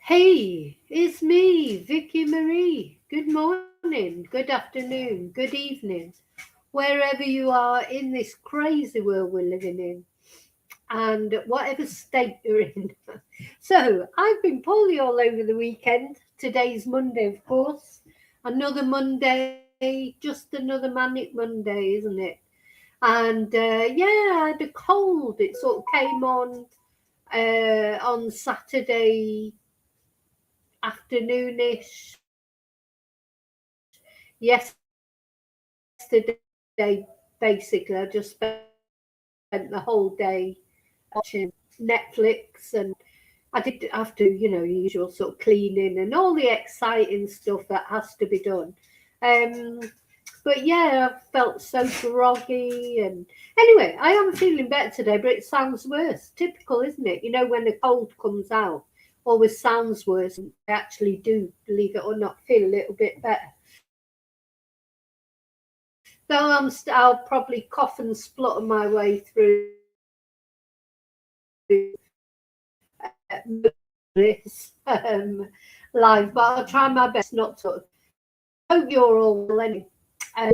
Hey, it's me, Vicky Marie. Good morning, good afternoon, good evening, wherever you are in this crazy world we're living in, and whatever state you're in. So, I've been poorly all over the weekend. Today's Monday, of course. Another Monday, just another manic Monday, isn't it? And yeah, I had a cold. It sort of came on Saturday afternoonish yesterday. Basically, I just spent the whole day watching Netflix, and I did have to, usual sort of cleaning and all the exciting stuff that has to be done. Um, but yeah, I felt so groggy, and anyway, I am feeling better today, but it sounds worse. Typical, isn't it? You know, when a cold comes out, always sounds worse. And I actually do, believe it or not, feel a little bit better. Though I'll probably cough and splutter my way through this live, but I'll try my best not to. Hope you're all well anyway. I'll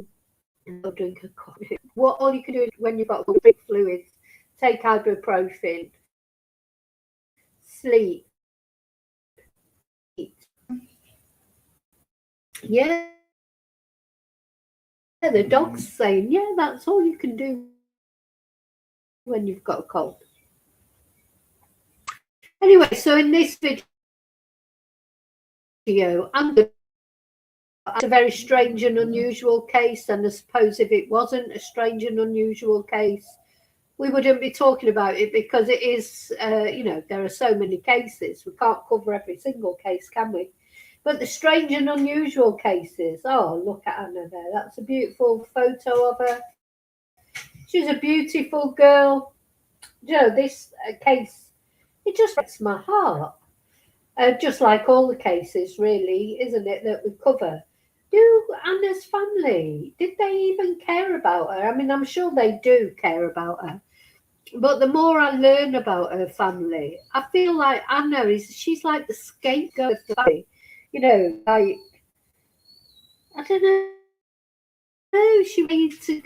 drink a coffee. What all you can do is when you've got big fluids, take ibuprofen, sleep, eat. Yeah, the dog's saying, yeah, that's all you can do when you've got a cold. Anyway, so in this video, it's a very strange and unusual case, and I suppose if it wasn't a strange and unusual case, we wouldn't be talking about it because it is, there are so many cases. We can't cover every single case, can we? But the strange and unusual cases, oh, look at Anna there. That's a beautiful photo of her. She's a beautiful girl. This case, it just breaks my heart. Just like all the cases, really, isn't it, that we cover? Do Anna's family, did they even care about her? I mean, I'm sure they do care about her. But the more I learn about her family, I feel like she's like the scapegoat of the family. Like, I don't know, she went to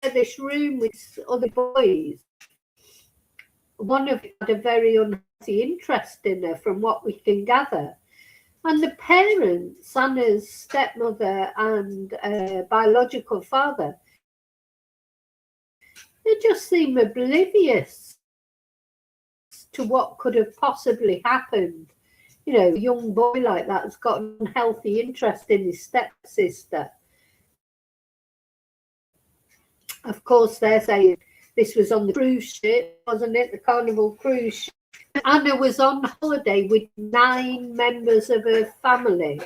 this room with other boys. One of them had a very unhealthy interest in her, from what we can gather. And the parents, Anna's stepmother and biological father, they just seem oblivious to what could have possibly happened. A young boy like that has got an unhealthy interest in his stepsister. Of course, they're saying this was on the cruise ship, wasn't it? The Carnival cruise ship. Anna was on holiday with 9 members of her family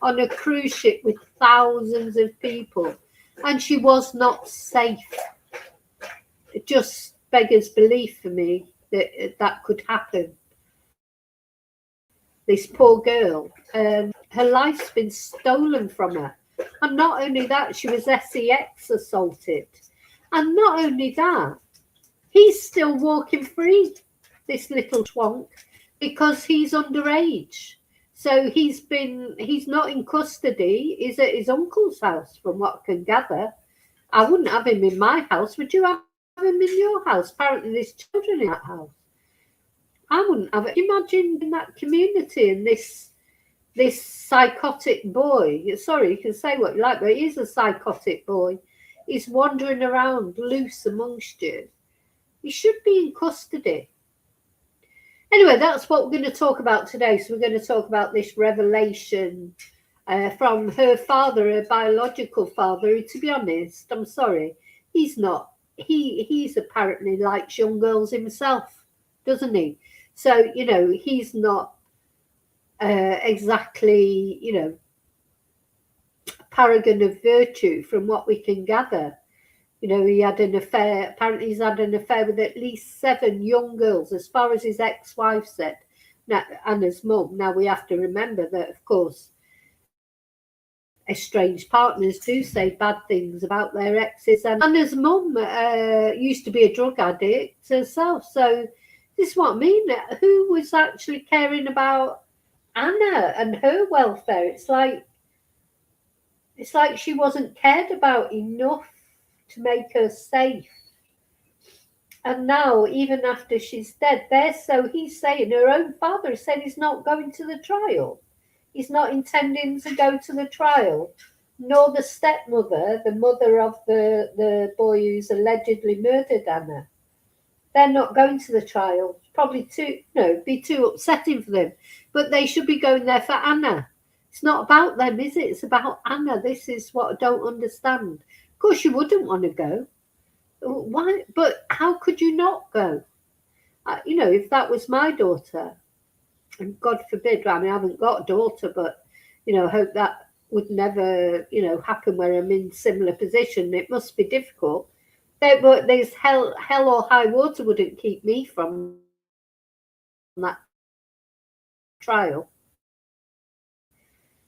on a cruise ship with thousands of people, and she was not safe. It just beggars belief for me that that could happen. This poor girl, her life's been stolen from her. And not only that, she was sex assaulted. And not only that, he's still walking free, this little twonk, because he's underage. So he's not in custody. He's at his uncle's house, from what I can gather. I wouldn't have him in my house. Would you have him in your house? Apparently there's children in that house. I wouldn't have it. Imagine in that community and this psychotic boy. Sorry, you can say what you like, but he's a psychotic boy. He's wandering around loose amongst you. He should be in custody. Anyway, that's what we're going to talk about today. So we're going to talk about this revelation from her father, her biological father, who, to be honest, I'm sorry, he's not. He's apparently likes young girls himself, doesn't he? So, he's not exactly, a paragon of virtue, from what we can gather. He had an affair. Apparently, he's had an affair with at least 7 young girls, as far as his ex-wife said, now, Anna's mum. Now, we have to remember that, of course, estranged partners do say bad things about their exes. And Anna's mum used to be a drug addict herself. So this is what I mean. Who was actually caring about Anna and her welfare. It's like she wasn't cared about enough to make her safe. And now, even after she's dead, he's saying her own father said he's not going to the trial. He's not intending to go to the trial, nor the stepmother, the mother of the boy who's allegedly murdered Anna. They're not going to the trial. Probably be too upsetting for them. But they should be going there for Anna. It's not about them, is it? It's about Anna. This is what I don't understand. Of course, you wouldn't want to go. Why? But how could you not go? If that was my daughter, and God forbid, I mean, I haven't got a daughter, but, I hope that would never, happen where I'm in similar position. It must be difficult. But there's hell or high water wouldn't keep me from that trial.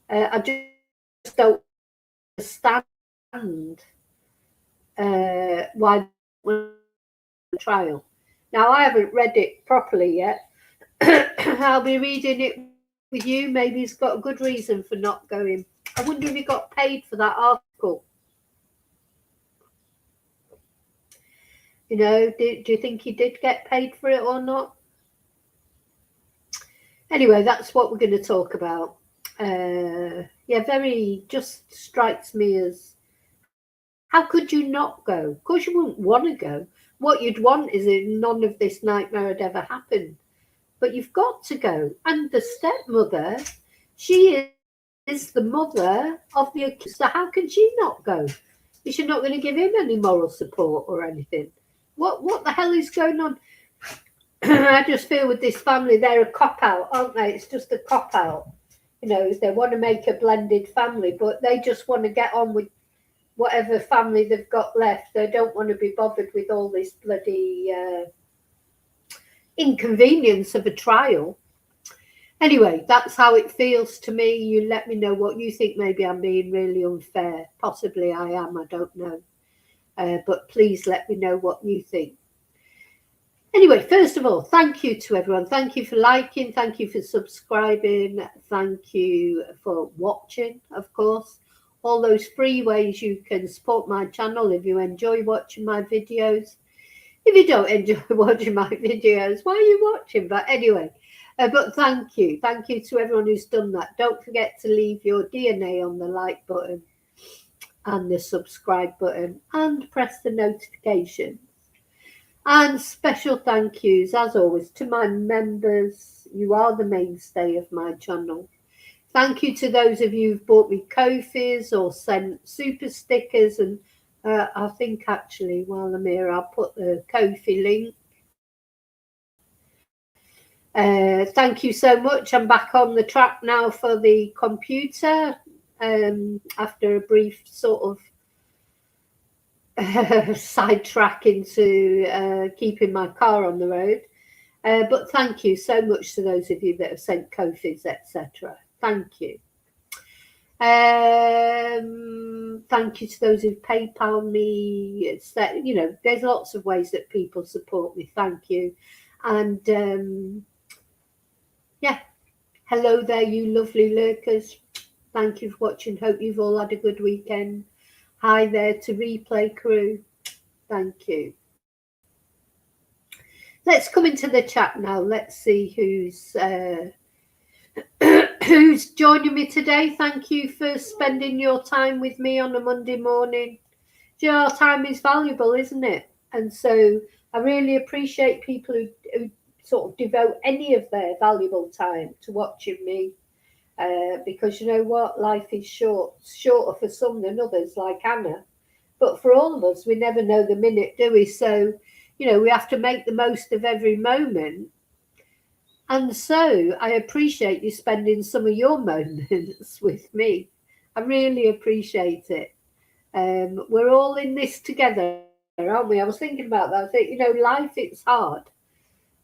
I just don't understand why the trial. Now, I haven't read it properly yet. I'll be reading it with you. Maybe he's got a good reason for not going. I wonder if he got paid for that article. Do you think he did get paid for it or not? Anyway, that's what we're going to talk about. Very just strikes me as, how could you not go? Of course you wouldn't want to go. What you'd want is if none of this nightmare had ever happened. But you've got to go. And the stepmother, she is the mother of the accused. So how can she not go? Is she not going to give him any moral support or anything? What the hell is going on? I just feel with this family, they're a cop-out, aren't they? It's just a cop-out. They want to make a blended family, but they just want to get on with whatever family they've got left. They don't want to be bothered with all this bloody inconvenience of a trial. Anyway, that's how it feels to me. You let me know what you think. Maybe I'm being really unfair. Possibly I am. I don't know. But please let me know what you think. Anyway, first of all, thank you to everyone. Thank you for liking. Thank you for subscribing. Thank you for watching, of course. All those free ways you can support my channel if you enjoy watching my videos. If you don't enjoy watching my videos, why are you watching? But anyway, but thank you. Thank you to everyone who's done that. Don't forget to leave your DNA on the like button and the subscribe button and press the notifications. And special thank yous, as always, to my members. You are the mainstay of my channel. Thank you to those of you who've bought me Ko-fis or sent super stickers. And I think actually, while I'm here, I'll put the Ko-fi link. Thank you so much. I'm back on the track now for the computer after a brief sort of sidetrack into keeping my car on the road. But thank you so much to those of you that have sent Ko-fis, etc. Thank you. Thank you to those who PayPal me. It's that, there's lots of ways that people support me. Thank you. And hello there, you lovely lurkers. Thank you for watching. Hope you've all had a good weekend. Hi there to replay crew. Thank you. Let's come into the chat now. Let's see who's who's joining me today. Thank you for spending your time with me on a Monday morning. Our time is valuable, isn't it? And so I really appreciate people who sort of devote any of their valuable time to watching me. Because you know what, life is shorter for some than others, like Anna. But for all of us, we never know the minute, do we? So, we have to make the most of every moment. And so I appreciate you spending some of your moments with me. I really appreciate it. We're all in this together, aren't we? I was thinking about that. I think, life, it's hard.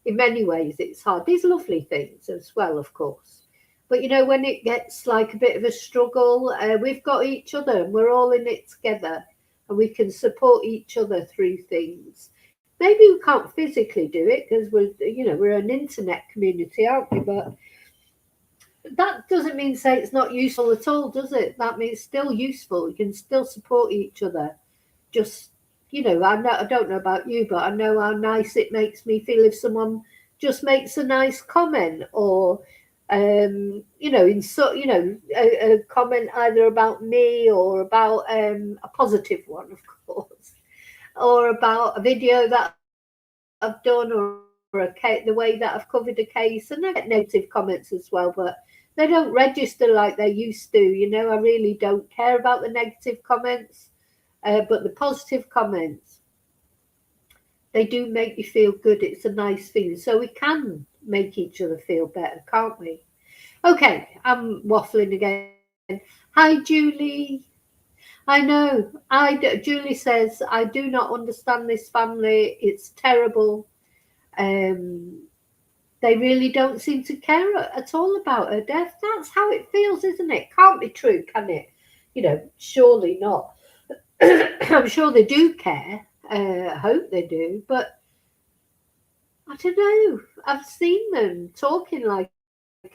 In many ways, it's hard. There's lovely things as well, of course. But, when it gets like a bit of a struggle, we've got each other and we're all in it together and we can support each other through things. Maybe we can't physically do it because we're an internet community, aren't we? But that doesn't mean say it's not useful at all, does it? That means it's still useful. You can still support each other. Just, I don't know about you, but I know how nice it makes me feel if someone just makes a nice comment, or a comment either about me or about a positive one, of course, or about a video that I've done, or the way that I've covered a case. And I get negative comments as well, but they don't register like they used to. I really don't care about the negative comments, but the positive comments, they do make you feel good. It's a nice feeling. So we can make each other feel better, can't we? Okay, I'm waffling again. Hi, Julie. I know. Julie says, I do not understand this family. It's terrible. Um, they really don't seem to care at all about her death. That's how it feels, isn't it? Can't be true, can it? Surely not. I'm sure they do care. I hope they do, but I don't know. I've seen them talking like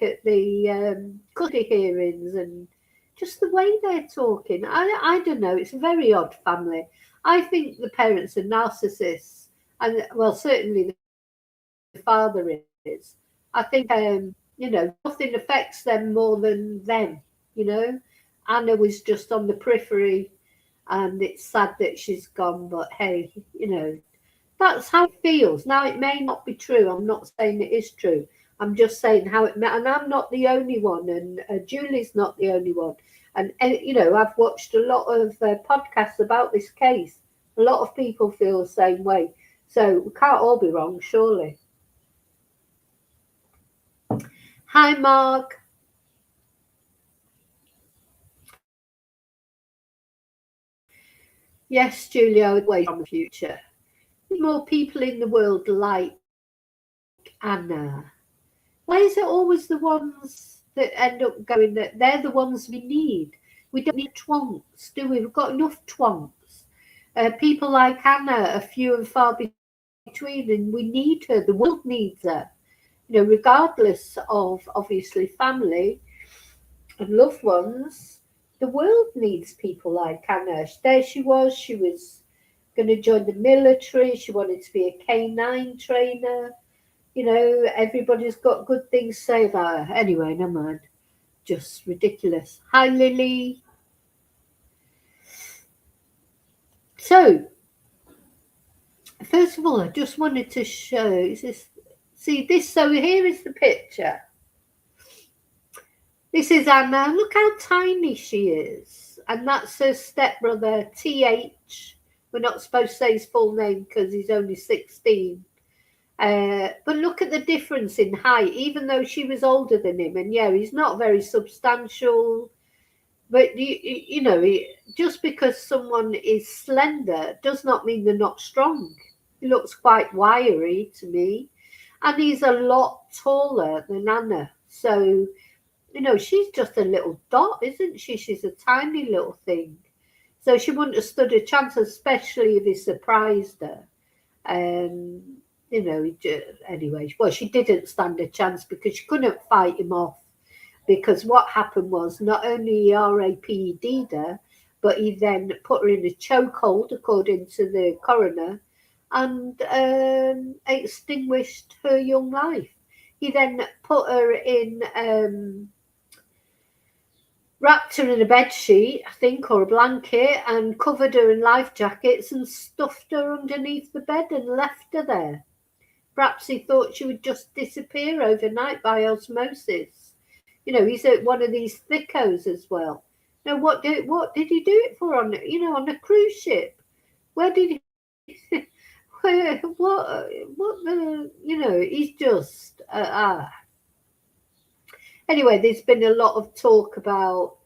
at the custody hearings, and just the way they're talking. I don't know. It's a very odd family. I think the parents are narcissists, and well, certainly the father is. I think nothing affects them more than them. You know, Anna was just on the periphery, and it's sad that she's gone. But hey, that's how it feels. Now, it may not be true. I'm not saying it is true. I'm just saying how it. And I'm not the only one, and Julie's not the only one. And I've watched a lot of podcasts about this case. A lot of people feel the same way. So we can't all be wrong, surely. Hi, Mark. Yes, Julia, I would wait on the future. More people in the world like Anna. Why is it always the ones that end up going that they're the ones we need? We don't need twonks, do we? We've got enough twonks. People like Anna are few and far between, and we need her. The world needs her. Regardless of obviously family and loved ones, the world needs people like Anna. There she was going to join the military. She wanted to be a K9 trainer. Everybody's got good things to say about her. Anyway, never mind. Just ridiculous. Hi, Lily. So, first of all, I just wanted to show this. See this? So here is the picture. This is Anna. Look how tiny she is. And that's her stepbrother, TH. We're not supposed to say his full name because he's only 16. But look at the difference in height, even though she was older than him. And yeah, he's not very substantial. But, just because someone is slender does not mean they're not strong. He looks quite wiry to me. And he's a lot taller than Anna. So, she's just a little dot, isn't she? She's a tiny little thing. So she wouldn't have stood a chance, especially if he surprised her. Anyway, well, she didn't stand a chance because she couldn't fight him off. Because what happened was not only he RAPD'd her, but he then put her in a chokehold, according to the coroner, and extinguished her young life. He then put her in, wrapped her in a bed sheet, I think, or a blanket, and covered her in life jackets and stuffed her underneath the bed and left her there. Perhaps he thought she would just disappear overnight by osmosis. He's at one of these thickos as well. Now, what did he do it for on a cruise ship? Where did he? What the? He's just Anyway, there's been a lot of talk about,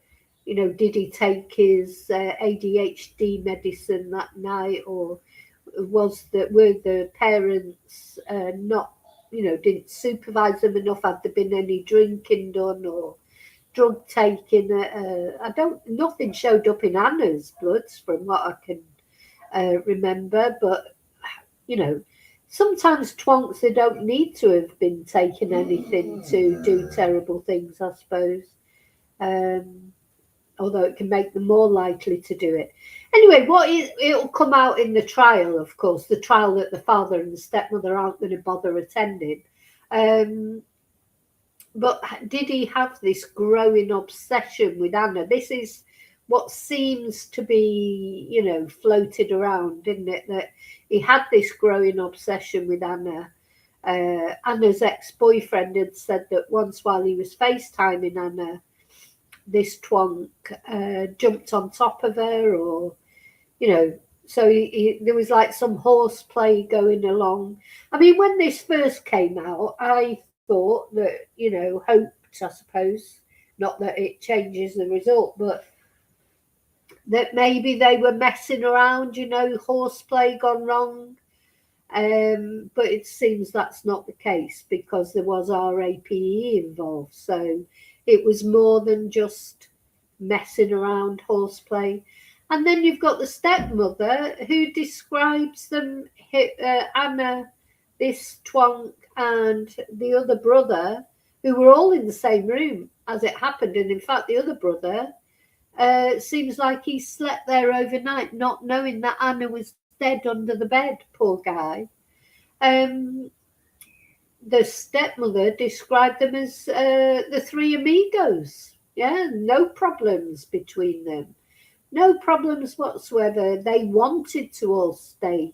did he take his ADHD medicine that night, or were the parents not, didn't supervise them enough? Had there been any drinking done or drug taking? Nothing showed up in Anna's bloods from what I can remember, but Sometimes twonks, they don't need to have been taking anything to do terrible things, I suppose. Um, Although it can make them more likely to do it. Anyway, it'll come out in the trial, of course, the trial that the father and the stepmother aren't going to bother attending. Um, but did he have this growing obsession with Anna? This is what seems to be, floated around, didn't it? That he had this growing obsession with Anna. Anna's ex-boyfriend had said that once while he was FaceTiming Anna, this twonk jumped on top of her, or so there was like some horseplay going along. I mean, when this first came out, I thought that, hoped, I suppose, not that it changes the result, but that maybe they were messing around, horseplay gone wrong. But it seems that's not the case, because there was RAPE involved. So it was more than just messing around, horseplay. And then you've got the stepmother, who describes them, Anna, this twonk, and the other brother, who were all in the same room as it happened. And in fact, the other brother seems like he slept there overnight, not knowing that Anna was dead under the bed, poor guy. The stepmother described them as the three amigos. Yeah, no problems between them. No problems whatsoever. They wanted to all stay.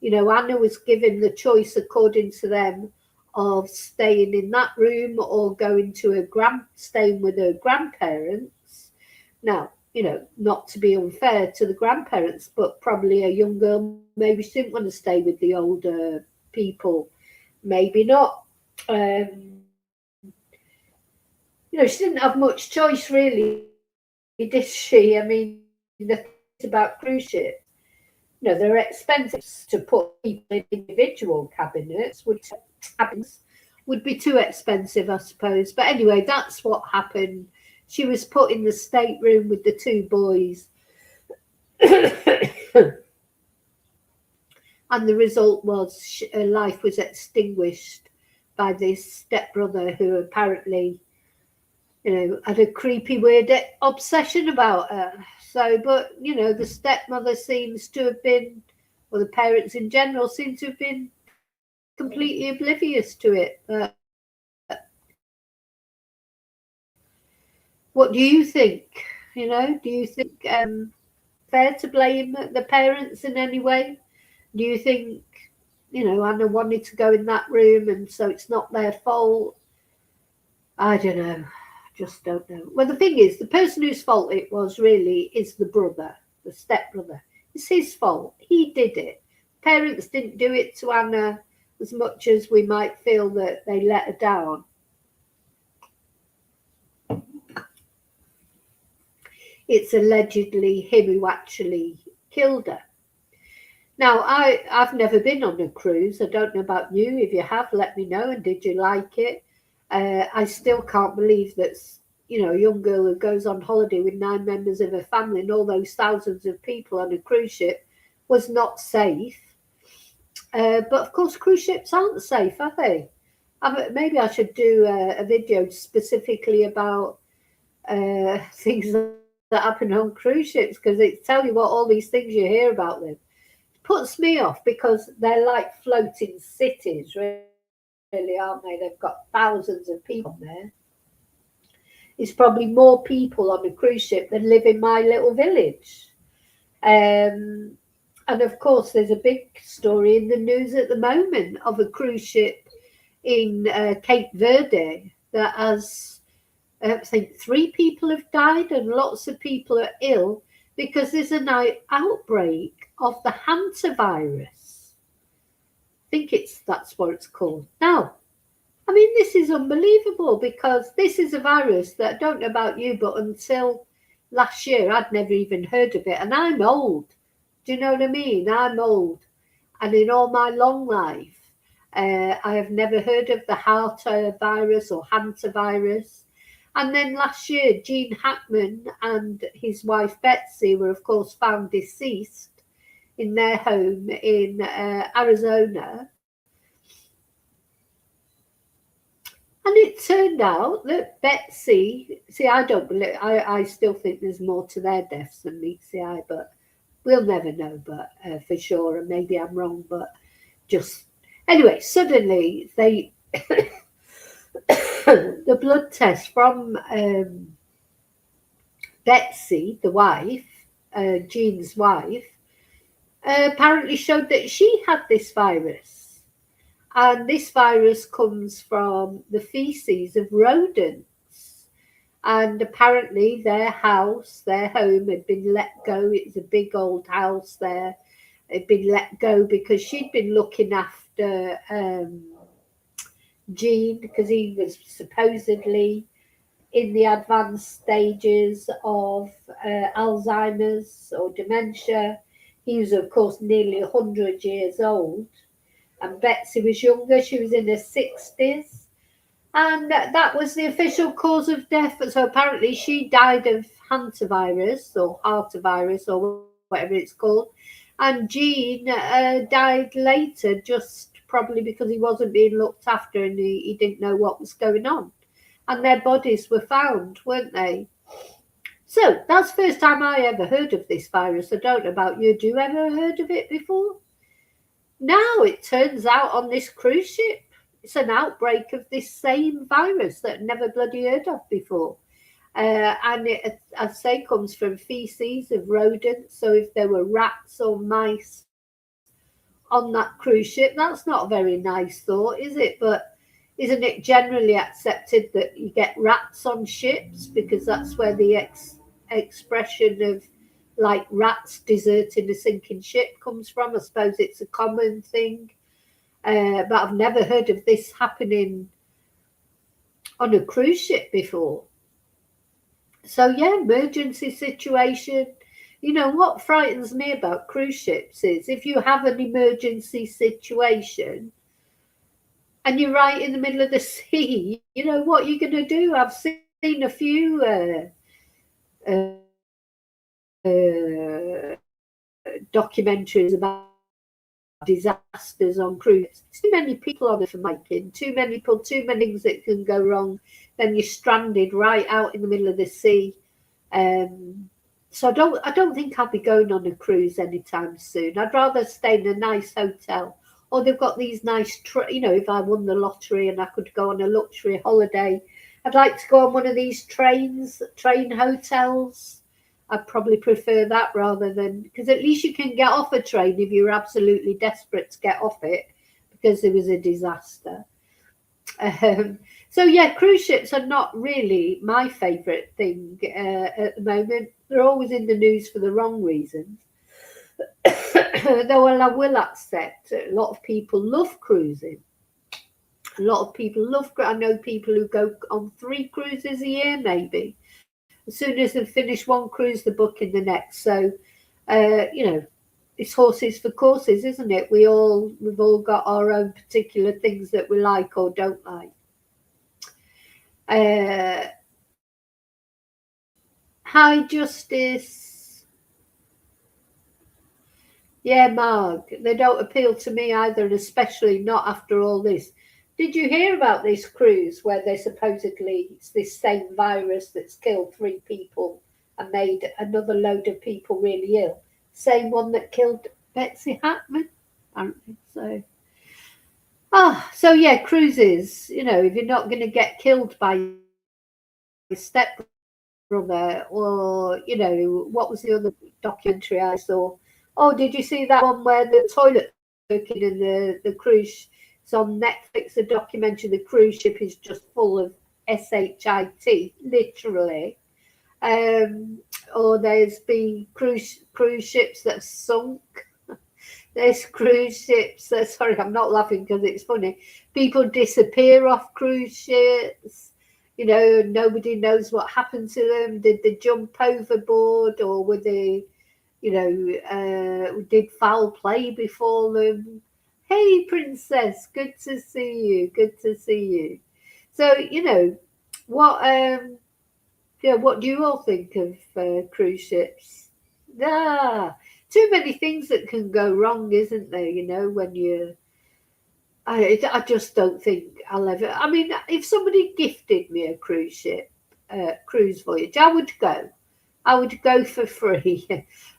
Anna was given the choice, according to them, of staying in that room or going to staying with her grandparents. Now, not to be unfair to the grandparents, but probably a young girl, maybe she didn't want to stay with the older people. Maybe not. She didn't have much choice, really, did she? I mean, the things about cruise ships, they're expensive to put people in individual cabins would be too expensive, I suppose. But anyway, that's what happened. She was put in the stateroom with the two boys. And the result was her life was extinguished by this stepbrother, who apparently, had a creepy, weird obsession about her. So, but, the stepmother seems to have been, or the parents in general seem to have been completely oblivious to it. What do you think? Do you think fair to blame the parents in any way? Do you think, Anna wanted to go in that room and so it's not their fault? I don't know. Just don't know. Well, the thing is, the person whose fault it was really is the brother, the stepbrother. It's his fault. He did it. Parents didn't do it to Anna as much as we might feel that they let her down. It's allegedly him who actually killed her. Now, I've never been on a cruise. I don't know about you. If you have, let me know. And did you like it? I still can't believe that, a young girl who goes on holiday with 9 members of her family and all those thousands of people on a cruise ship was not safe. But of course, cruise ships aren't safe, are they? Maybe I should do a video specifically about things that happen on cruise ships, because it tells you what, all these things you hear about them. It puts me off, because they're like floating cities, really, aren't they? They've got thousands of people there. It's probably more people on a cruise ship than live in my little village. And of course, there's a big story in the news at the moment of a cruise ship in Cape Verde that has, I think, 3 people have died and lots of people are ill because there's an outbreak of the hantavirus. I think that's what it's called. Now, I mean, this is unbelievable, because this is a virus that, I don't know about you, but until last year, I'd never even heard of it. And I'm old. Do you know what I mean? I'm old. And in all my long life, I have never heard of the hantavirus or hantavirus. And then last year, Gene Hackman and his wife Betsy were, of course, found deceased in their home in Arizona. And it turned out that Betsy, see, I don't believe, I still think there's more to their deaths than meets the eye, but we'll never know, but for sure, and maybe I'm wrong, but just anyway, suddenly they the blood test from Betsy, the wife, Jean's wife, apparently showed that she had this virus. And this virus comes from the feces of rodents. And apparently their house, their home had been let go. It was a big old house there. It had been let go because she'd been looking after Jean because he was supposedly in the advanced stages of Alzheimer's or dementia. He was, of course, nearly 100 years old. And Betsy was younger. She was in her 60s. And that was the official cause of death. So apparently she died of hantavirus or heartavirus or whatever it's called. And Jean died later, just probably because he wasn't being looked after and he didn't know what was going on. And their bodies were found, weren't they? So that's the first time I ever heard of this virus. I don't know about you. Do you ever heard of it before? Now it turns out on this cruise ship, it's an outbreak of this same virus that I'd never bloody heard of before. And it, as I say, comes from feces of rodents. So if there were rats or mice on that cruise ship, that's not a very nice thought, is it? But isn't it generally accepted that you get rats on ships because that's where the expression of like rats deserting a sinking ship comes from? I suppose it's a common thing. But I've never heard of this happening on a cruise ship before. So yeah, emergency situation. You know, what frightens me about cruise ships is if you have an emergency situation and you're right in the middle of the sea, you know, what you're going to do. I've seen a few documentaries about disasters on cruises. Too many people on it for making, too many people, too many things that can go wrong. Then you're stranded right out in the middle of the sea. So I don't think I'll be going on a cruise anytime soon. I'd rather stay in a nice hotel. Or they've got these nice, you know, if I won the lottery and I could go on a luxury holiday, I'd like to go on one of these train hotels. I'd probably prefer that rather than, because at least you can get off a train if you're absolutely desperate to get off it because there was a disaster. So yeah, cruise ships are not really my favourite thing at the moment. They're always in the news for the wrong reasons. Though I will accept a lot of people love cruising. A lot of people love. I know people who go on 3 cruises a year, maybe. As soon as they've finished one cruise, they're booking the next. So, you know, it's horses for courses, isn't it? We've all got our own particular things that we like or don't like. Hi, Justice. Yeah, Marg, they don't appeal to me either, and especially not after all this. Did you hear about this cruise where they supposedly, it's this same virus that's killed 3 people and made another load of people really ill? Same one that killed Betsy Hartman, apparently. So yeah, cruises, you know, if you're not going to get killed by your stepbrother, or, you know, what was the other documentary I saw? Oh, did you see that one where the toilet working in the cruise? It's on Netflix, a documentary. The cruise ship is just full of shit, literally. Or there's been cruise ships that have sunk. There's cruise ships that, sorry, I'm not laughing because it's funny. People disappear off cruise ships. You know, nobody knows what happened to them. Did they jump overboard, or were they, you know, did foul play befall them? Hey, Princess, good to see you. Good to see you. So, you know, what what do you all think of cruise ships? Too many things that can go wrong, isn't there? You know, when you, I just don't think I'll ever. I mean, if somebody gifted me a cruise ship, cruise voyage, I would go. I would go for free.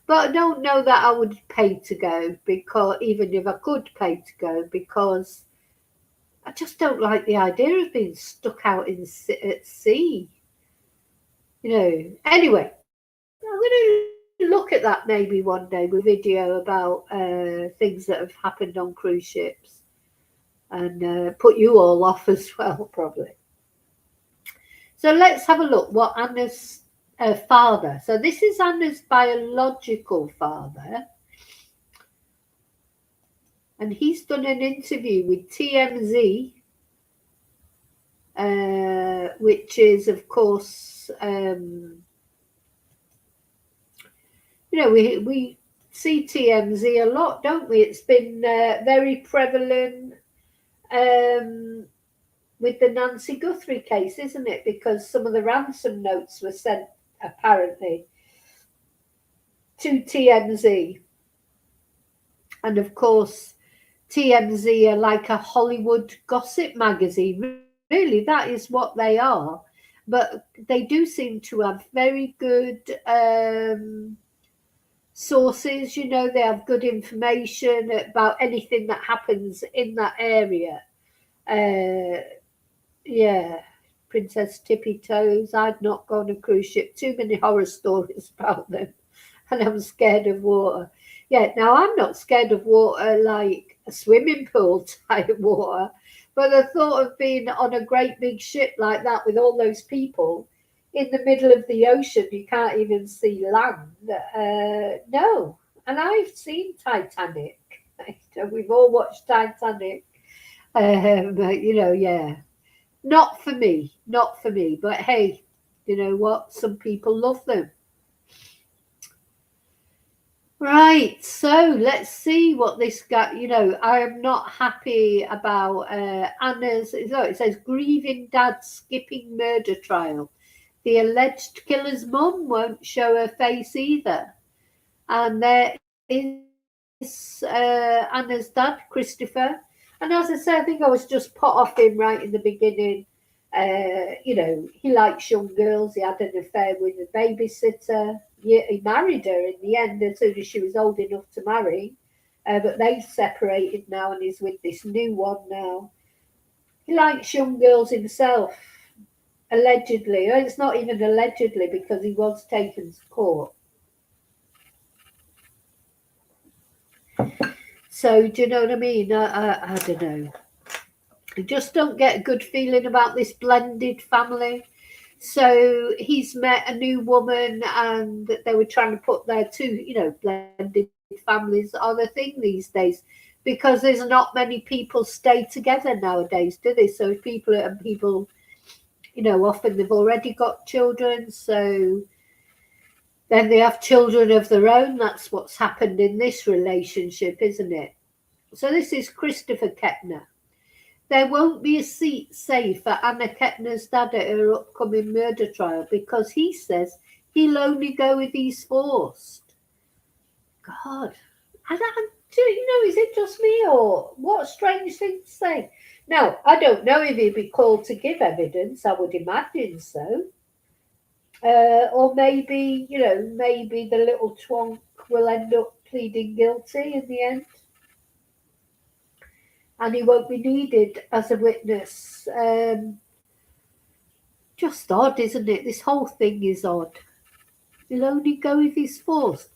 But I don't know that I would pay to go, because even if I could pay to go, because I just don't like the idea of being stuck out at sea. Anyway, I'm going to look at that maybe one day with video about things that have happened on cruise ships, and put you all off as well, probably. So let's have a look what Anna's father. So this is Anna's biological father. And he's done an interview with TMZ, which is, of course, we see TMZ a lot, don't we? It's been very prevalent with the Nancy Guthrie case, isn't it? Because some of the ransom notes were sent, apparently, to TMZ. And, of course, TMZ are like a Hollywood gossip magazine. Really, that is what they are. But they do seem to have very good sources. They have good information about anything that happens in that area. Yeah, Princess Tippy Toes. I'd not go on a cruise ship. Too many horror stories about them. And I'm scared of water. Yeah, now I'm not scared of water like a swimming pool type water, but the thought of being on a great big ship like that with all those people in the middle of the ocean, you can't even see land. No. And I've seen Titanic. We've all watched Titanic. Yeah. Not for me. But hey, you know what? Some people love them. Right, so let's see what this guy, I am not happy about Anna's, it says grieving dad skipping murder trial. The alleged killer's mum won't show her face either. And there is Anna's dad, Christopher. And as I say, I think I was just put off him right in the beginning. He likes young girls. He had an affair with a babysitter. He married her in the end as soon as she was old enough to marry. But they've separated now, and he's with this new one now. He likes young girls himself, allegedly. It's not even allegedly, because he was taken to court. So do you know what I mean? I don't know. I just don't get a good feeling about this blended family. So he's met a new woman, and they were trying to put their two, blended families on a thing these days, because there's not many people stay together nowadays, do they? So people, often they've already got children, so then they have children of their own. That's what's happened in this relationship, isn't it? So this is Christopher Kepner. There won't be a seat safe for Anna Kepner's dad at her upcoming murder trial, because he says he'll only go if he's forced. God. Is it just me, or what a strange thing to say? Now, I don't know if he'd be called to give evidence. I would imagine so. Or maybe, maybe the little twonk will end up pleading guilty in the end, and he won't be needed as a witness. Just odd, isn't it? This whole thing is odd. He'll only go if he's forced.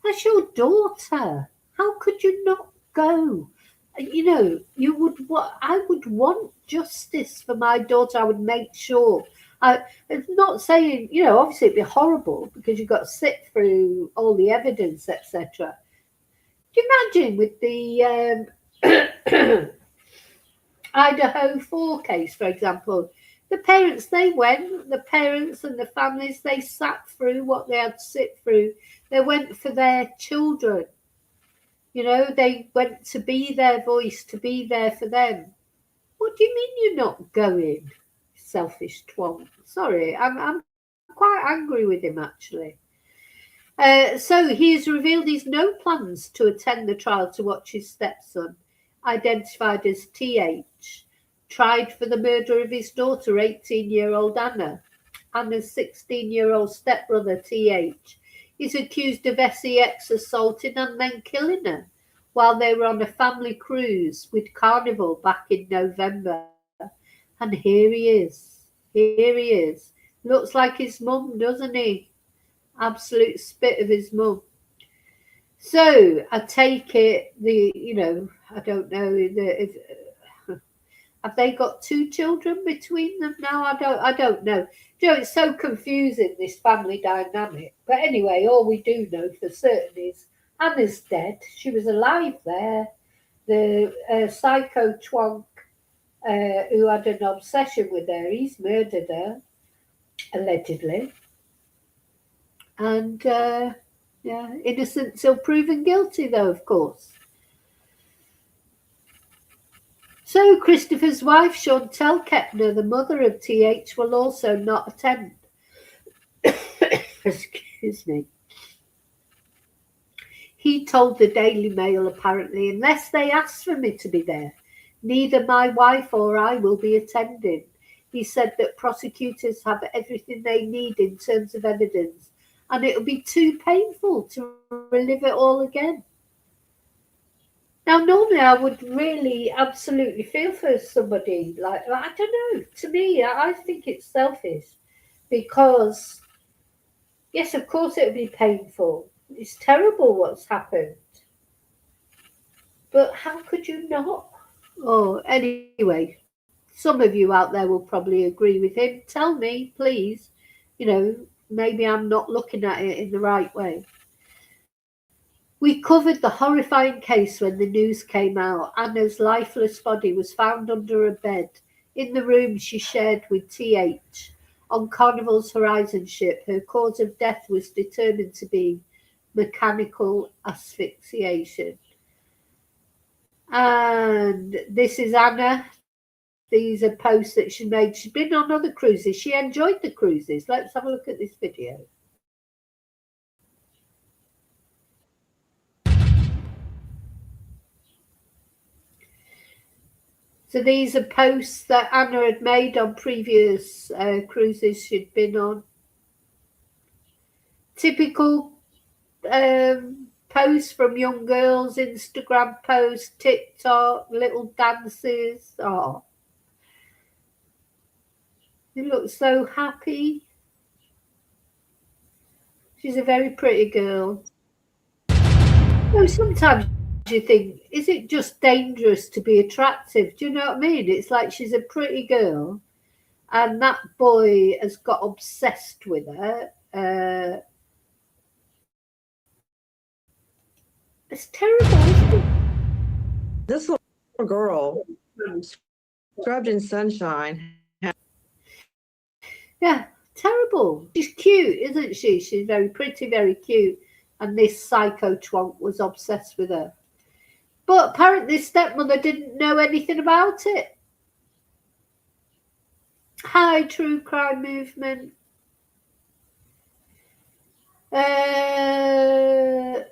That's your daughter. How could you not go? You would. I would want justice for my daughter. I would make sure. I'm not saying, obviously it'd be horrible, because you've got to sit through all the evidence, etc. Do you imagine with the Idaho 4 case, for example, the parents and the families, they sat through what they had to sit through. They went for their children. They went to be their voice, to be there for them. What do you mean you're not going, selfish twonk? Sorry, I'm quite angry with him, actually. So he has revealed he's no plans to attend the trial to watch his stepson. identified as TH, tried for the murder of his daughter, 18-year-old Anna. Anna's 16-year-old stepbrother, TH, is accused of sex assaulting and then killing her while they were on a family cruise with Carnival back in November. And here he is. Here he is. Looks like his mum, doesn't he? Absolute spit of his mum. So I take it I don't know if have they got 2 children between them now? I don't know. It's so confusing, this family dynamic. But anyway, all we do know for certain is Anna's dead. She was alive there. The psycho twonk who had an obsession with her, he's murdered her, allegedly. And innocent till proven guilty, though, of course. So Christopher's wife, Shauntel Kepner, the mother of TH, will also not attend. Excuse me. He told the Daily Mail, apparently, unless they ask for me to be there, neither my wife or I will be attending. He said that prosecutors have everything they need in terms of evidence, and it'll be too painful to relive it all again. Now, normally I would really absolutely feel for somebody like, I don't know, to me, I think it's selfish because, yes, of course it would be painful. It's terrible what's happened. But how could you not? Oh, anyway, some of you out there will probably agree with him. Tell me, please, maybe I'm not looking at it in the right way. We covered the horrifying case when the news came out. Anna's lifeless body was found under a bed in the room she shared with TH on Carnival's Horizon ship. Her cause of death was determined to be mechanical asphyxiation. And this is Anna. These are posts that she made. She's been on other cruises. She enjoyed the cruises. Let's have a look at this video. So these are posts that Anna had made on previous cruises she'd been on. Typical posts from young girls, Instagram posts, TikTok, little dances. Oh, you look so happy. She's a very pretty girl. No, sometimes you think, is it just dangerous to be attractive? Do you know what I mean? It's like she's a pretty girl and that boy has got obsessed with her. It's terrible, isn't it? This little girl, scrubbed in sunshine. Yeah, terrible. She's cute, isn't she? She's very pretty, very cute. And this psycho twonk was obsessed with her. But apparently stepmother didn't know anything about it. Hi, true crime movement. Yeah,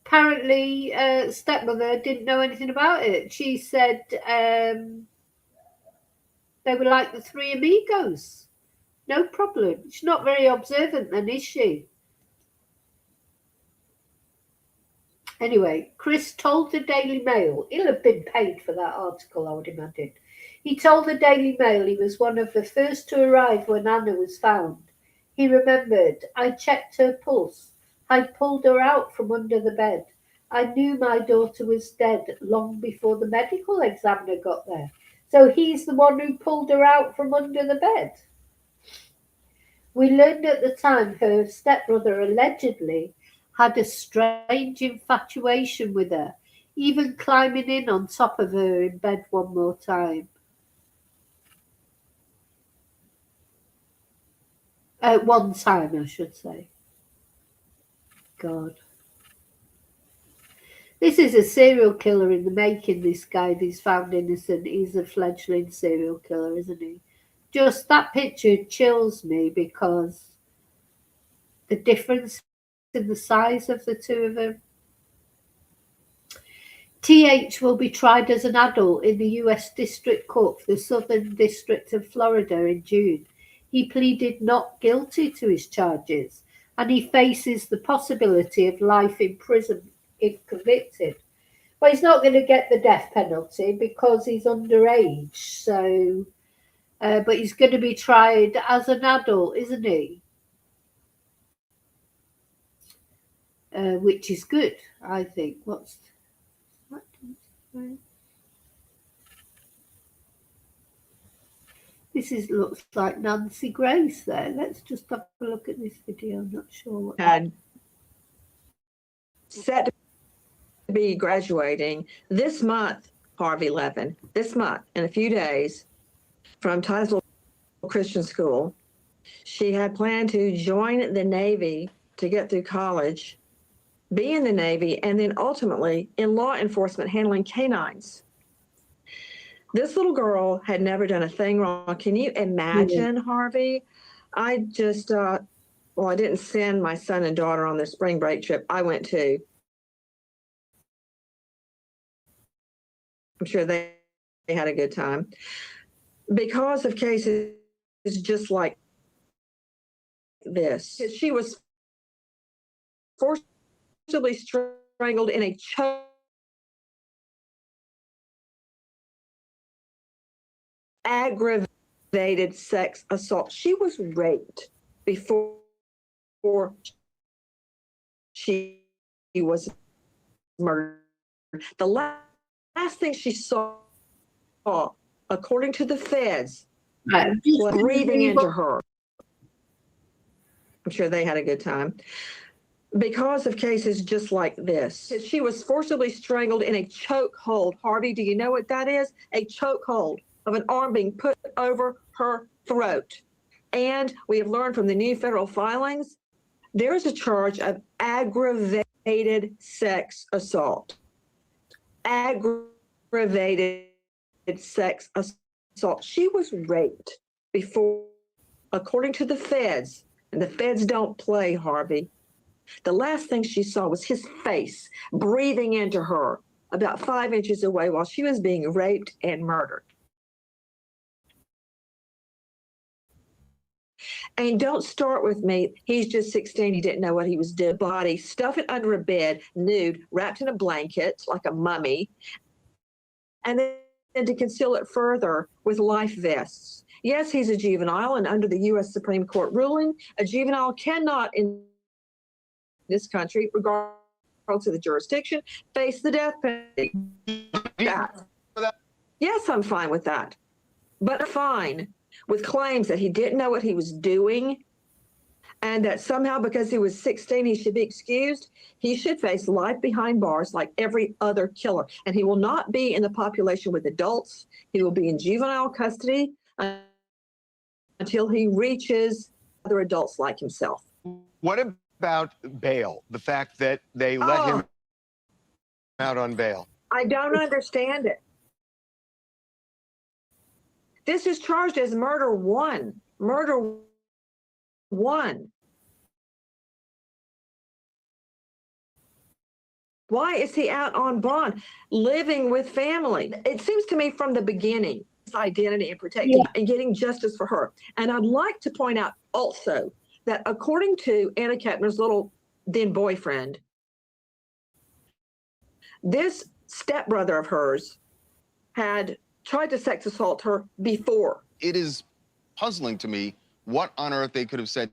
apparently stepmother didn't know anything about it. She said they were like the 3 amigos. No problem. She's not very observant then, is she? Anyway, Chris told the Daily Mail, he'll have been paid for that article, I would imagine. He told the Daily Mail he was one of the first to arrive when Anna was found. He remembered, I checked her pulse. I pulled her out from under the bed. I knew my daughter was dead long before the medical examiner got there. So he's the one who pulled her out from under the bed. We learned at the time her stepbrother allegedly had a strange infatuation with her, even climbing in on top of her in bed one more time. One time, I should say. God. This is a serial killer in the making, this guy. He's found innocent. He's a fledgling serial killer, isn't he? Just that picture chills me because the difference in the size of the two of them. TH will be tried as an adult in the US District Court for the Southern District of Florida in June. He pleaded not guilty to his charges, and he faces the possibility of life in prison if convicted. Well, he's not going to get the death penalty because he's underage, so but he's going to be tried as an adult, isn't he? Which is good, I think. What? Looks like Nancy Grace there. Let's just have a look at this video. I'm not sure what had set to be graduating this month, Harvey Levin, this month, in a few days, from Titusville Christian School. She had planned to join the Navy to get through college, be in the Navy, and then ultimately in law enforcement handling canines. This little girl had never done a thing wrong. Can you imagine, Harvey? I just, well, I didn't send my son and daughter on their spring break trip. I went too. I'm sure they had a good time. Because of cases just like this, she was forcibly strangled in a choke. Aggravated sex assault. She was raped before she was murdered. The last thing she saw, according to the feds, was breathing into her. I'm sure they had a good time. Because of cases just like this, she was forcibly strangled in a chokehold. Harvey, do you know what that is? A chokehold of an arm being put over her throat. And we have learned from the new federal filings, there is a charge of aggravated sex assault. Aggravated sex assault. She was raped before, according to the feds, and the feds don't play, Harvey. The last thing she saw was his face breathing into her about 5 inches away while she was being raped and murdered. And don't start with me. He's just 16. He didn't know what he was doing. Body, stuff it under a bed, nude, wrapped in a blanket like a mummy, and then to conceal it further with life vests. Yes, he's a juvenile, and under the U.S. Supreme Court ruling, a juvenile cannot, in this country, regardless of the jurisdiction, face the death penalty. Yes, I'm fine with that. But fine with claims that he didn't know what he was doing and that somehow because he was 16, he should be excused. He should face life behind bars like every other killer. And he will not be in the population with adults. He will be in juvenile custody until he reaches other adults like himself. What about bail? The fact that they let him out on bail? I don't understand it. This is charged as murder one. Murder one. Why is he out on bond, living with family? It seems to me from the beginning, his identity and protecting and getting justice for her. And I'd like to point out also that according to Anna Kepner's little then boyfriend, this stepbrother of hers had tried to sex assault her before. It is puzzling to me what on earth they could have said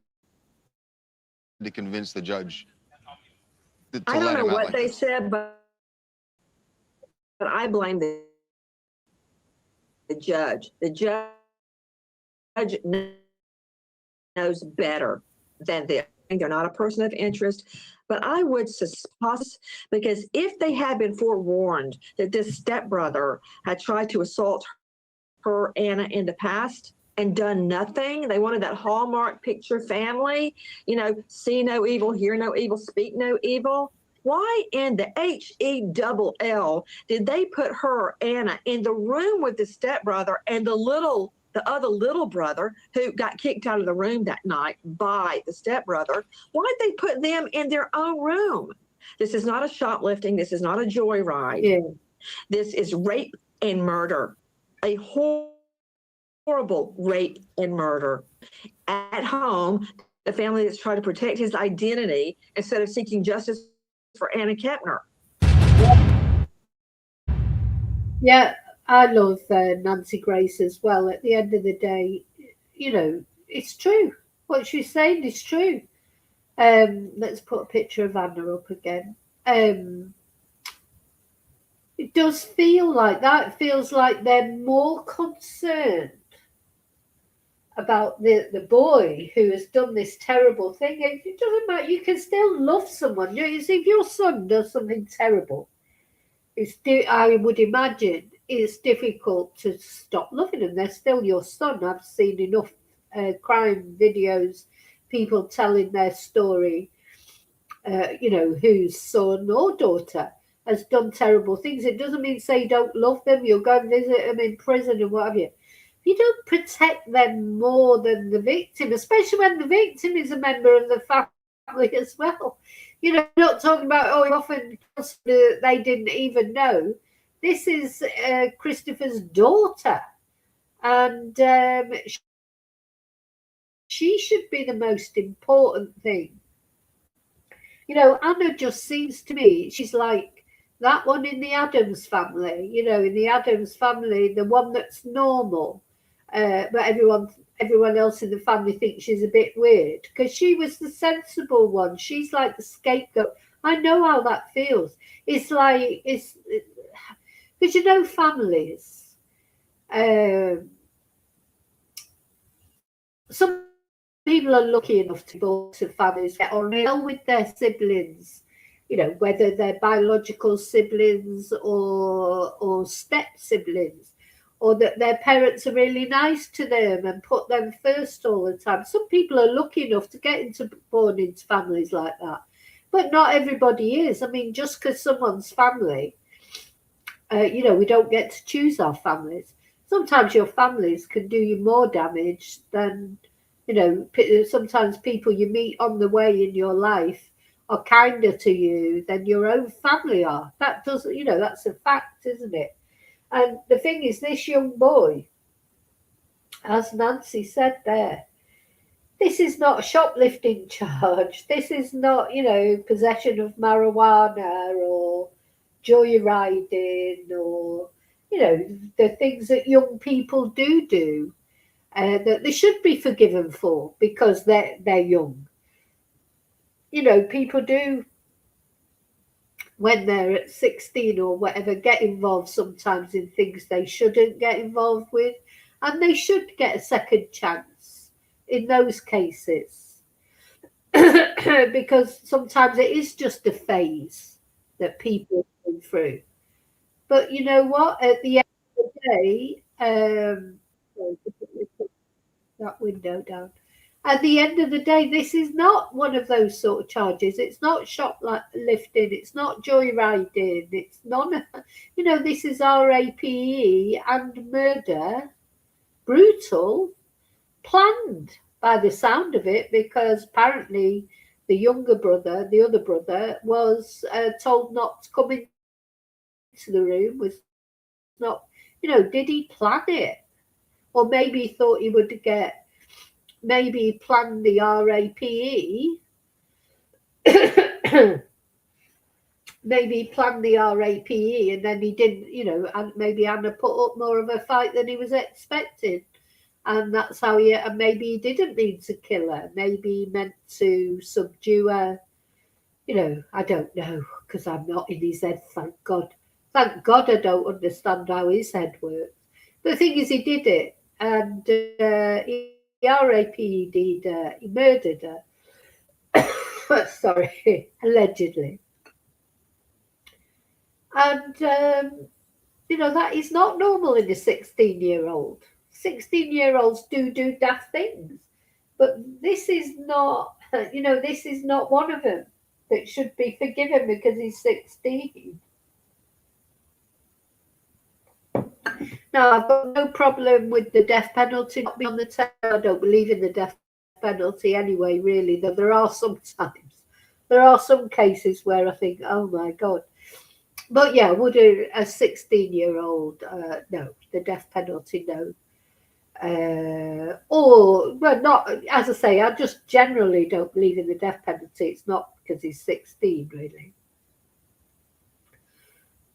to convince the judge to I don't know what like they this. said, but I blame the judge. The judge knows better than them. They're not a person of interest, but I would suspect, because if they had been forewarned that this stepbrother had tried to assault her, Anna, in the past and done nothing, they wanted that Hallmark picture family, you know, see no evil, hear no evil, speak no evil. Why in the HELL did they put her, Anna, in the room with the stepbrother and the other little brother who got kicked out of the room that night by the stepbrother? Why'd they put them in their own room? This is not a shoplifting. This is not a joyride. Yeah. This is rape and murder, a horrible rape and murder. At home, the family that's trying to protect his identity instead of seeking justice for Anna Kepner. Yeah, I love Nancy Grace as well. At the end of the day, you know, it's true. What she's saying is true. Let's put a picture of Anna up again. It does feel like that. It feels like they're more concerned about the boy who has done this terrible thing. It doesn't matter. You can still love someone. You see, if your son does something terrible, I would imagine it's difficult to stop loving them. They're still your son. I've seen enough crime videos, people telling their story, you know, whose son or daughter has done terrible things. It doesn't mean say you don't love them, you'll go and visit them in prison and what have you. You don't protect them more than the victim, especially when the victim is a member of the family as well. You know, not talking about, oh, often they didn't even know. This is Christopher's daughter, and she should be the most important thing. You know, Anna just seems to me, she's like that one in the Addams family, you know, in the Addams family, the one that's normal, but everyone else in the family thinks she's a bit weird because she was the sensible one. She's like the scapegoat. I know how that feels. It's like, because you know, families, some people are lucky enough to go to families get on well with their siblings, you know, whether they're biological siblings or step siblings, or that their parents are really nice to them and put them first all the time. Some people are lucky enough to get born into families like that, but not everybody is. I mean, just because someone's family, you know, we don't get to choose our families. Sometimes your families can do you more damage than, you know, sometimes people you meet on the way in your life are kinder to you than your own family are. That doesn't, you know, that's a fact, isn't it? And the thing is, this young boy, as Nancy said there, this is not a shoplifting charge. This is not, you know, possession of marijuana or joyriding or, you know, the things that young people do. That they should be forgiven for because they're young. You know, people do, when they're at 16 or whatever, get involved sometimes in things they shouldn't get involved with, and they should get a second chance in those cases because sometimes it is just a phase that people go through. But you know what? At the end of the day, that window down. At the end of the day, this is not one of those sort of charges. It's not shoplifting. It's not joyriding. It's none. You know, this is RAPE and murder, brutal, planned by the sound of it, because apparently the other brother, was told not to come into the room. Was not, you know, did he plan it? Or maybe he thought he would get, maybe he planned the RAPE. Maybe he planned the RAPE and then he didn't, you know, and maybe Anna put up more of a fight than he was expecting. And that's how and maybe he didn't mean to kill her. Maybe he meant to subdue her. You know, I don't know, because I'm not in his head, thank God. Thank God I don't understand how his head works. But the thing is, he did it. And he murdered her. Sorry, allegedly. And, you know, that is not normal in a 16-year-old. 16-year-olds do daft things. But this is not, you know, this is not one of them that should be forgiven because he's 16. Now, I've got no problem with the death penalty not being on the table. I don't believe in the death penalty anyway, really, though there are sometimes There are some cases where I think, oh my God. But yeah, would a 16-year-old, no, the death penalty, no. Or, well, not, as I say, I just generally don't believe in the death penalty. It's not because he's 16, really.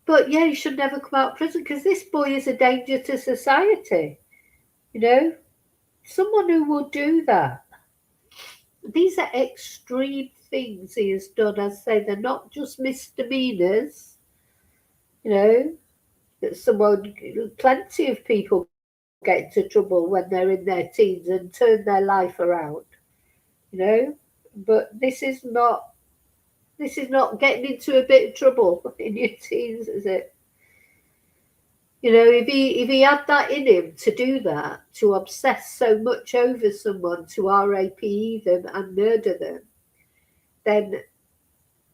But yeah, he should never come out of prison because this boy is a danger to society. You know, someone who will do that. These are extreme things he has done. As I say, they're not just misdemeanors. You know, that someone, plenty of people get into trouble when they're in their teens and turn their life around. You know, but this is not getting into a bit of trouble in your teens, is it? You know, if he had that in him to do that, to obsess so much over someone, to RAPE them and murder them, then,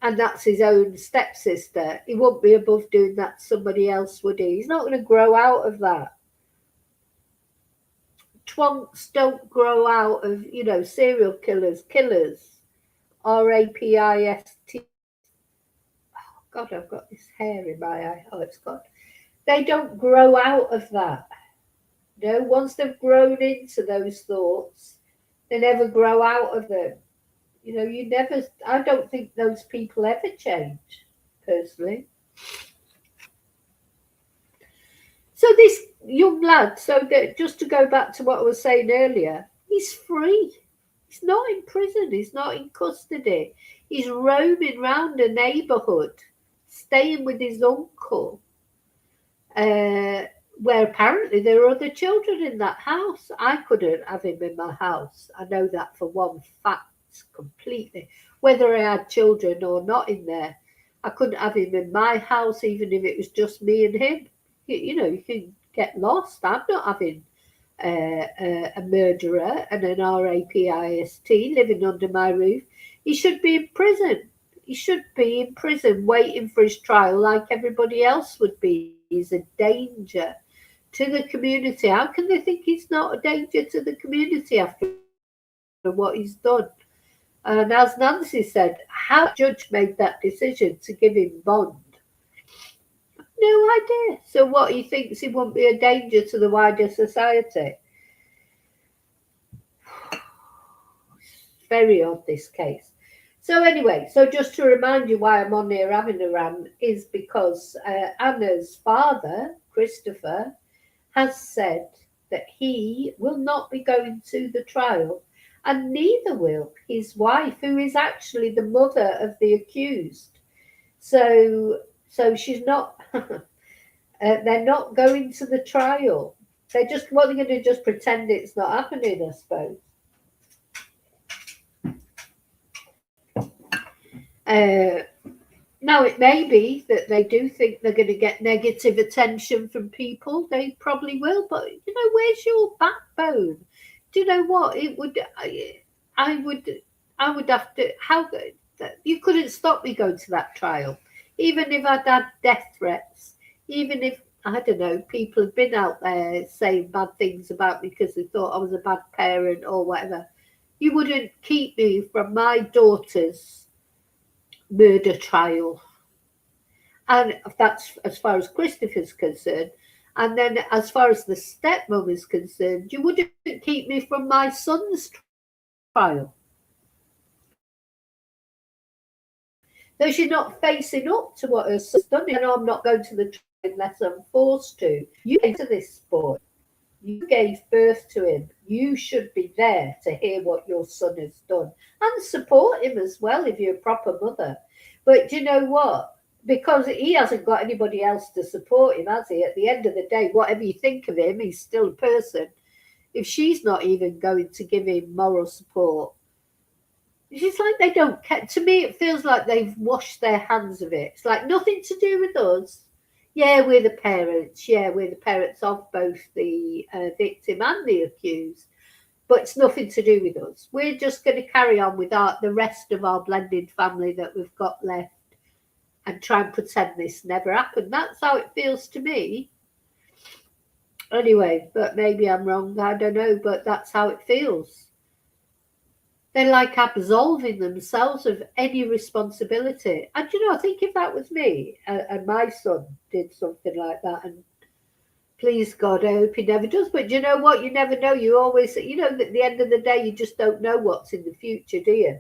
and that's his own stepsister, he won't be above doing that to somebody else, would he? He's not going to grow out of that. Twonks don't grow out of, you know, serial killers, RAPIST. Oh God, I've got this hair in my eye. Oh, it's gone. They don't grow out of that. You know, once they've grown into those thoughts, they never grow out of them. You know, I don't think those people ever change, personally. So this young lad, just to go back to what I was saying earlier, he's free. He's not in prison. He's not in custody. He's roaming around a neighbourhood, staying with his uncle. Where apparently there are other children in that house. I couldn't have him in my house. I know that for one fact completely. Whether I had children or not in there, I couldn't have him in my house, even if it was just me and him. You know, you can get lost. I'm not having a murderer and an RAPIST living under my roof. He should be in prison. He should be in prison waiting for his trial like everybody else would be. He's a danger to the community. How can they think he's not a danger to the community after what he's done? And as Nancy said, how the judge made that decision to give him bond? No idea. So what, he thinks he won't be a danger to the wider society? Very odd, this case. So anyway, so just to remind you why I'm on here having a rant is because Anna's father, Christopher, has said that he will not be going to the trial, and neither will his wife, who is actually the mother of the accused. So she's not, they're not going to the trial. They're going to just pretend it's not happening, I suppose. Now, it may be that they do think they're going to get negative attention from people. They probably will, but you know, where's your backbone? Do you know what? It would. I would have to. How you couldn't stop me going to that trial, even if I'd had death threats. Even if, I don't know, people had been out there saying bad things about me because they thought I was a bad parent or whatever. You wouldn't keep me from my daughter's murder trial. And that's as far as Christopher's concerned. And then as far as the stepmom is concerned, you wouldn't keep me from my son's trial. Though she's not facing up to what her son's done. You know, I'm not going to the trial unless I'm forced to. You gave to this boy. You gave birth to him. You should be there to hear what your son has done and support him as well if you're a proper mother. But do you know what? Because he hasn't got anybody else to support him, has he? At the end of the day, whatever you think of him, he's still a person. If she's not even going to give him moral support, it's like they don't care. To me, it feels like they've washed their hands of it. It's like nothing to do with us. Yeah, we're the parents. Yeah, we're the parents of both the victim and the accused. But it's nothing to do with us. We're just going to carry on with the rest of our blended family that we've got left and try and pretend this never happened. That's how it feels to me. Anyway, but maybe I'm wrong. I don't know, but that's how it feels. they're like absolving themselves of any responsibility. And I think if that was me and my son did something like that, and please God, I hope he never does. But you know what? You never know. You always, at the end of the day, you just don't know what's in the future, do you?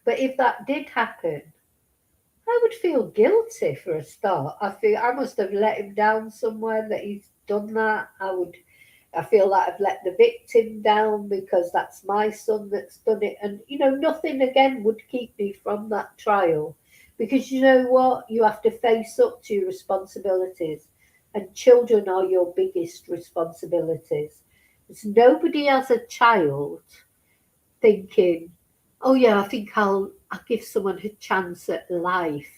But if that did happen, I would feel guilty for a start. I feel I must have let him down somewhere that he's done that. I feel like I've let the victim down because that's my son that's done it. And, nothing again would keep me from that trial. Because you know what? You have to face up to your responsibilities. And children are your biggest responsibilities. It's nobody has a child thinking, oh yeah, I think I'll give someone a chance at life.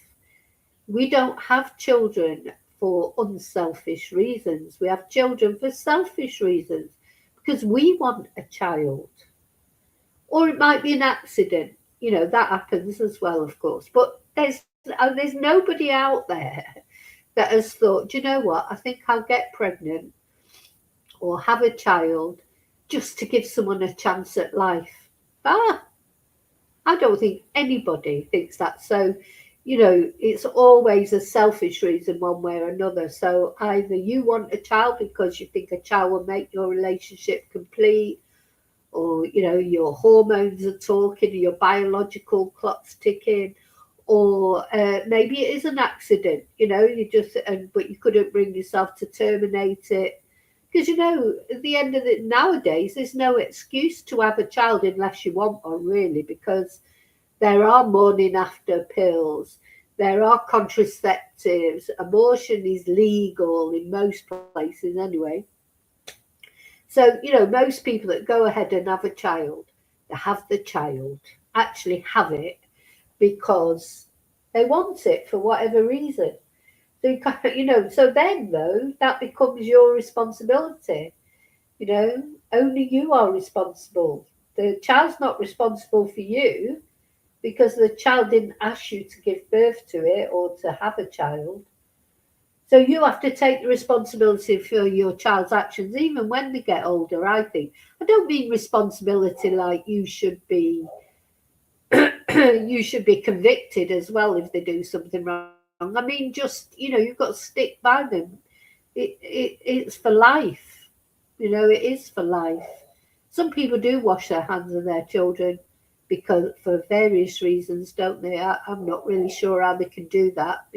We don't have children for unselfish reasons. We have children for selfish reasons because we want a child. Or it might be an accident. That happens as well, of course. But there's nobody out there that has thought, do you know what? I think I'll get pregnant or have a child just to give someone a chance at life. I don't think anybody thinks that. So, it's always a selfish reason one way or another. So either you want a child because you think a child will make your relationship complete, or, your hormones are talking, your biological clock's ticking, or maybe it is an accident, but you couldn't bring yourself to terminate it. Because, at the end of it, nowadays, there's no excuse to have a child unless you want one, really, because there are morning after pills, there are contraceptives, abortion is legal in most places anyway. So, most people that go ahead and have a child, they have the child, actually have it because they want it for whatever reason. So then, though, that becomes your responsibility. Only you are responsible. The child's not responsible for you because the child didn't ask you to give birth to it or to have a child. So you have to take the responsibility for your child's actions, even when they get older, I think. I don't mean responsibility like you should be convicted as well if they do something wrong. I mean, just, you've got to stick by them. It's for life. It is for life. Some people do wash their hands of their children because for various reasons, don't they? I'm not really sure how they can do that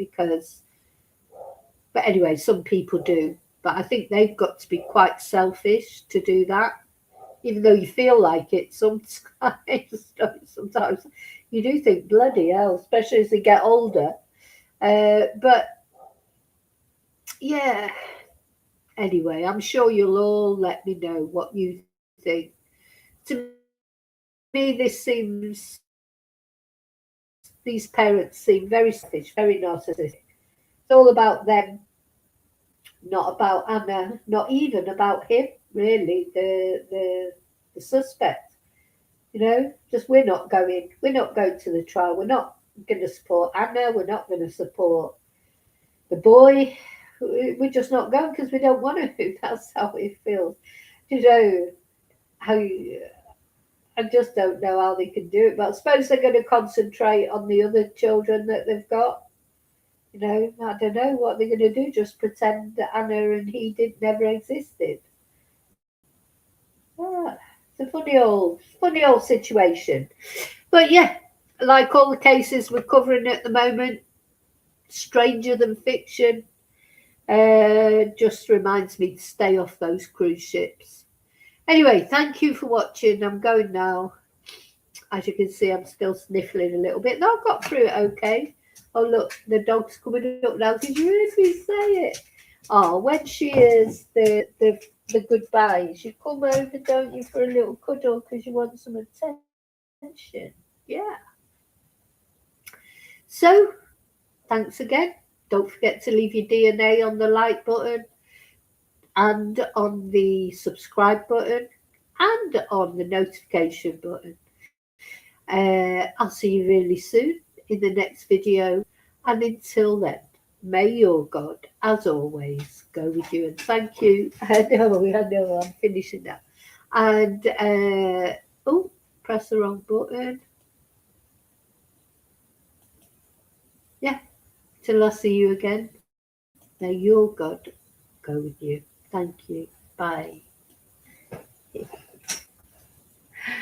but anyway, some people do. But I think they've got to be quite selfish to do that, even though you feel like it sometimes. Sometimes you do think, bloody hell, especially as they get older. But yeah, anyway, I'm sure you'll all let me know what you think. To me, these parents seem very selfish, very narcissistic. It's all about them, not about Anna, not even about him, really, the suspect. Just we're not going to the trial. We're not going to support Anna. We're not going to support the boy. We're just not going because we don't want to. That's how it feels. I just don't know how they can do it. But I suppose they're going to concentrate on the other children that they've got. I don't know what they're going to do. Just pretend that Anna and he never existed. It's a funny old situation. But yeah, like all the cases we're covering at the moment, stranger than fiction. Just reminds me to stay off those cruise ships. Anyway, thank you for watching. I'm going now. As you can see, I'm still sniffling a little bit. No, I got through it okay. Oh, look, the dog's coming up now. Did you really say it? Oh, when she is the goodbyes, you come over, don't you, for a little cuddle because you want some attention. Yeah. So, thanks again. Don't forget to leave your DNA on the like button and on the subscribe button and on the notification button. I'll see you really soon in the next video. And until then, may your God, as always, go with you. And thank you. I know I'm finishing now. And, press the wrong button. Yeah, till I see you again. May your God go with you. Thank you. Bye.